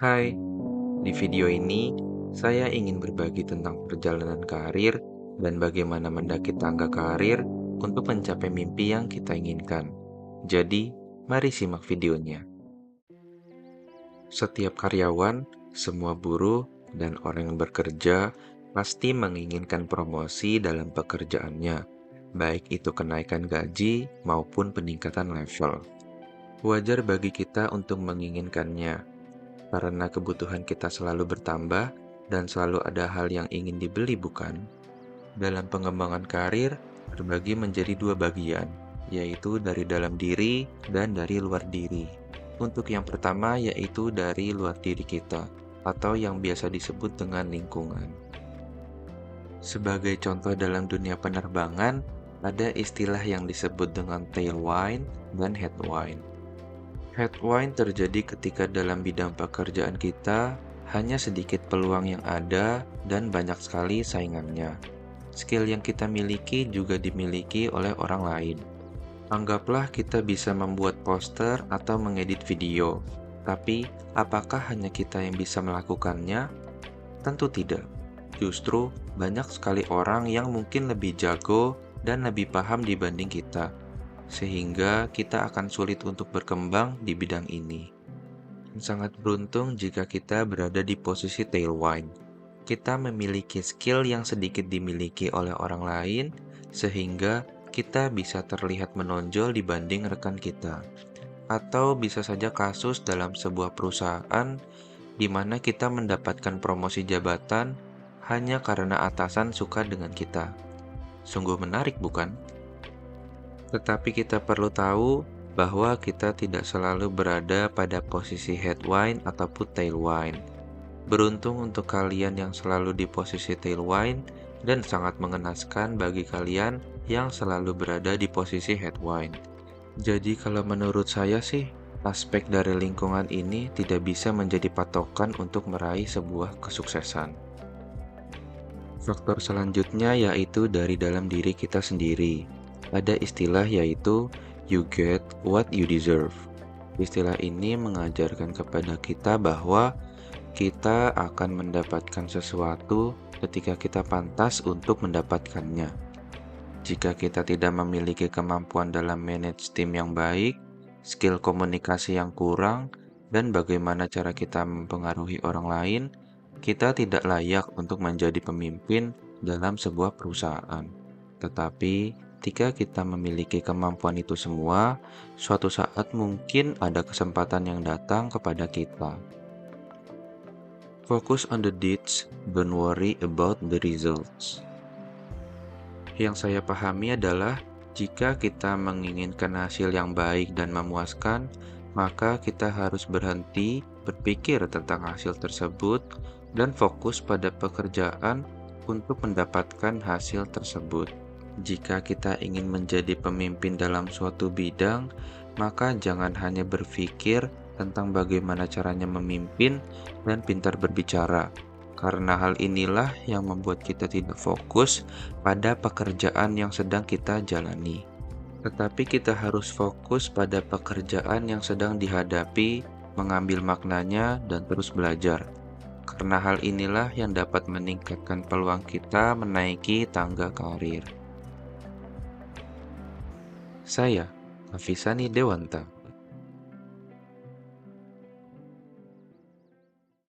Hai, di video ini saya ingin berbagi tentang perjalanan karir dan bagaimana mendaki tangga karir untuk mencapai mimpi yang kita inginkan. Jadi, mari simak videonya. Setiap karyawan, semua buruh, dan orang yang bekerja pasti menginginkan promosi dalam pekerjaannya, baik itu kenaikan gaji maupun peningkatan level. Wajar bagi kita untuk menginginkannya, karena kebutuhan kita selalu bertambah dan selalu ada hal yang ingin dibeli, bukan? Dalam pengembangan karir, terbagi menjadi dua bagian, yaitu dari dalam diri dan dari luar diri. Untuk yang pertama yaitu dari luar diri kita, atau yang biasa disebut dengan lingkungan. Sebagai contoh dalam dunia penerbangan, ada istilah yang disebut dengan tailwind dan headwind. Headwind terjadi ketika dalam bidang pekerjaan kita hanya sedikit peluang yang ada dan banyak sekali saingannya. Skill yang kita miliki juga dimiliki oleh orang lain. Anggaplah kita bisa membuat poster atau mengedit video. Tapi, apakah hanya kita yang bisa melakukannya? Tentu tidak. Justru, banyak sekali orang yang mungkin lebih jago dan lebih paham dibanding kita, sehingga kita akan sulit untuk berkembang di bidang ini. Sangat beruntung jika kita berada di posisi tailwind. Kita memiliki skill yang sedikit dimiliki oleh orang lain, sehingga kita bisa terlihat menonjol dibanding rekan kita. Atau bisa saja kasus dalam sebuah perusahaan di mana kita mendapatkan promosi jabatan hanya karena atasan suka dengan kita. Sungguh menarik, bukan? Tetapi kita perlu tahu bahwa kita tidak selalu berada pada posisi headwind ataupun tailwind. Beruntung untuk kalian yang selalu di posisi tailwind dan sangat mengenaskan bagi kalian yang selalu berada di posisi headwind. Jadi kalau menurut saya sih, aspek dari lingkungan ini tidak bisa menjadi patokan untuk meraih sebuah kesuksesan. Faktor selanjutnya yaitu dari dalam diri kita sendiri. Ada istilah yaitu you get what you deserve. Istilah ini mengajarkan kepada kita bahwa kita akan mendapatkan sesuatu ketika kita pantas untuk mendapatkannya. Jika kita tidak memiliki kemampuan dalam manage tim yang baik, skill komunikasi yang kurang, dan bagaimana cara kita mempengaruhi orang lain, kita tidak layak untuk menjadi pemimpin dalam sebuah perusahaan. Tetapi, ketika kita memiliki kemampuan itu semua, suatu saat mungkin ada kesempatan yang datang kepada kita. Focus on the deeds, don't worry about the results. Yang saya pahami adalah, jika kita menginginkan hasil yang baik dan memuaskan, maka kita harus berhenti berpikir tentang hasil tersebut dan fokus pada pekerjaan untuk mendapatkan hasil tersebut. Jika kita ingin menjadi pemimpin dalam suatu bidang, maka jangan hanya berpikir tentang bagaimana caranya memimpin dan pintar berbicara, karena hal inilah yang membuat kita tidak fokus pada pekerjaan yang sedang kita jalani. Tetapi kita harus fokus pada pekerjaan yang sedang dihadapi, mengambil maknanya, dan terus belajar. Karena hal inilah yang dapat meningkatkan peluang kita menaiki tangga karir. Saya, Afisani Dewanta.